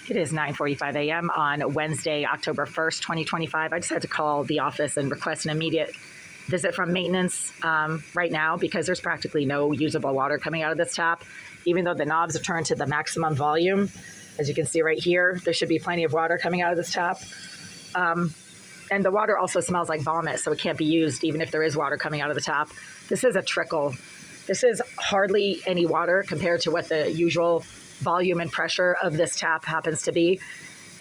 It is 9:45 a.m. on Wednesday, October 1st, 2025. I just had to call the office and request an immediate visit from maintenance right now because there's practically no usable water coming out of this tap. Even though the knobs are turned to the maximum volume, as you can see right here, there should be plenty of water coming out of this tap. And the water also smells like vomit, so it can't be used even if there is water coming out of the tap. This is a trickle. This is hardly any water compared to what the usual volume and pressure of this tap happens to be.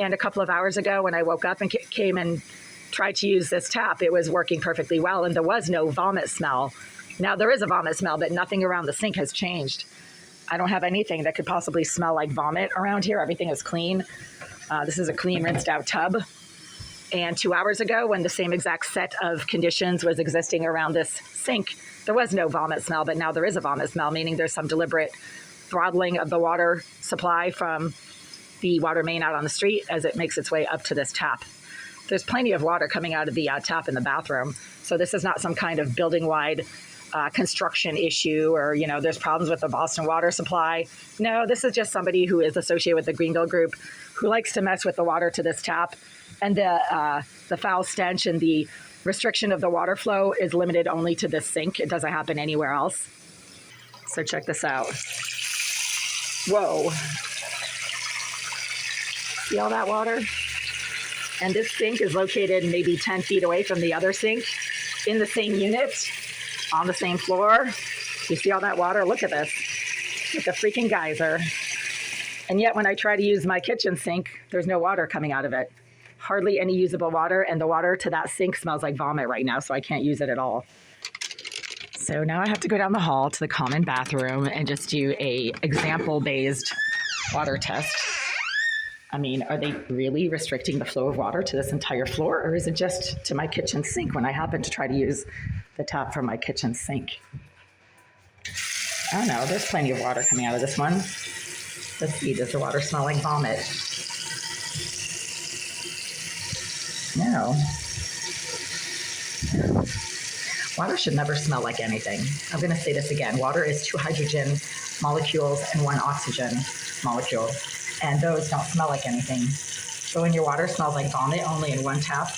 And a couple of hours ago when I woke up and came and tried to use this tap, it was working perfectly well and there was no vomit smell. Now there is a vomit smell, but nothing around the sink has changed. I don't have anything that could possibly smell like vomit around here. Everything is clean. This is a clean, rinsed out tub. And 2 hours ago, when the same exact set of conditions was existing around this sink, there was no vomit smell, but now there is a vomit smell, meaning there's some deliberate throttling of the water supply from the water main out on the street as it makes its way up to this tap. There's plenty of water coming out of the tap in the bathroom. So this is not some kind of building-wide construction issue or, there's problems with the Boston water supply. No, this is just somebody who is associated with the Greenville Group who likes to mess with the water to this tap. And the foul stench and the restriction of the water flow is limited only to this sink. It doesn't happen anywhere else. So check this out. Whoa. See all that water? And this sink is located maybe 10 feet away from the other sink in the same unit on the same floor. You see all that water? Look at this. It's a freaking geyser. And yet when I try to use my kitchen sink, there's no water coming out of it. Hardly any usable water, and the water to that sink smells like vomit right now, so I can't use it at all. So now I have to go down the hall to the common bathroom and just do a example-based water test. I mean, are they really restricting the flow of water to this entire floor, or is it just to my kitchen sink when I happen to try to use the tap from my kitchen sink? I don't know. There's plenty of water coming out of this one. Let's see. Does the water smell like vomit? No. Water should never smell like anything. I'm going to say this again. Water is 2 hydrogen molecules and 1 oxygen molecule. And those don't smell like anything. So when your water smells like vomit only in one tap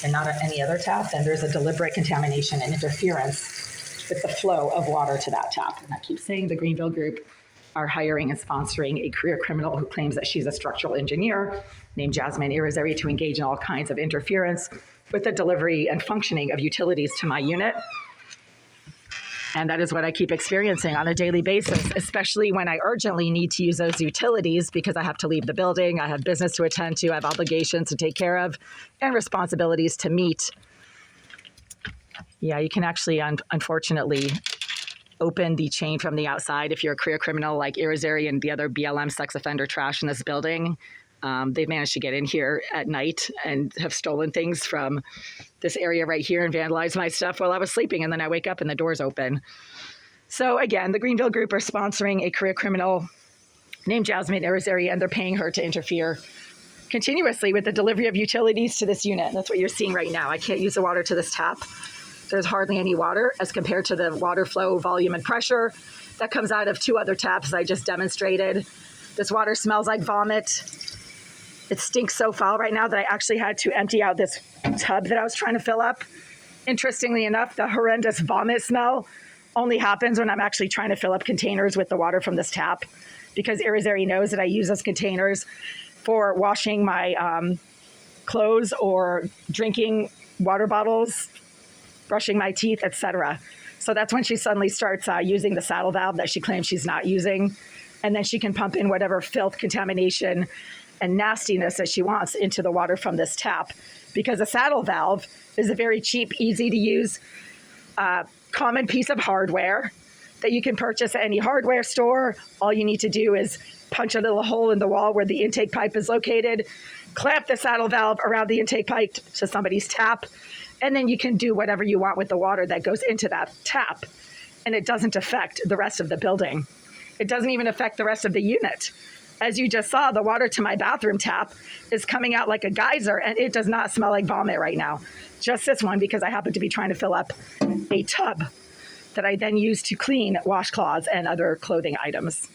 and not at any other tap, then there's a deliberate contamination and interference with the flow of water to that tap. And I keep saying the Greenville Group are hiring and sponsoring a career criminal who claims that she's a structural engineer named Jasmine Irizarry to engage in all kinds of interference with the delivery and functioning of utilities to my unit. And that is what I keep experiencing on a daily basis, especially when I urgently need to use those utilities because I have to leave the building, I have business to attend to, I have obligations to take care of, and responsibilities to meet. Yeah, you can actually, unfortunately, open the chain from the outside if you're a career criminal like Irizarry and the other BLM sex offender trash in this building. They've managed to get in here at night and have stolen things from this area right here and vandalized my stuff while I was sleeping. And then I wake up and the door's open. So again, the Greenville Group are sponsoring a career criminal named Jasmine Irizarry, and they're paying her to interfere continuously with the delivery of utilities to this unit. And that's what you're seeing right now. I can't use the water to this tap. There's hardly any water as compared to the water flow, volume, and pressure that comes out of 2 other taps I just demonstrated. This water smells like vomit. It stinks so foul right now that I actually had to empty out this tub that I was trying to fill up. Interestingly enough, the horrendous vomit smell only happens when I'm actually trying to fill up containers with the water from this tap, because Irizarry knows that I use those containers for washing my clothes or drinking water bottles, brushing my teeth, etc. So that's when she suddenly starts using the saddle valve that she claims she's not using. And then she can pump in whatever filth, contamination, and nastiness that she wants into the water from this tap. Because a saddle valve is a very cheap, easy to use, common piece of hardware that you can purchase at any hardware store. All you need to do is punch a little hole in the wall where the intake pipe is located, clamp the saddle valve around the intake pipe to somebody's tap, and then you can do whatever you want with the water that goes into that tap. And it doesn't affect the rest of the building. It doesn't even affect the rest of the unit. As you just saw, the water to my bathroom tap is coming out like a geyser, and it does not smell like vomit right now. Just this one, because I happen to be trying to fill up a tub that I then use to clean washcloths and other clothing items.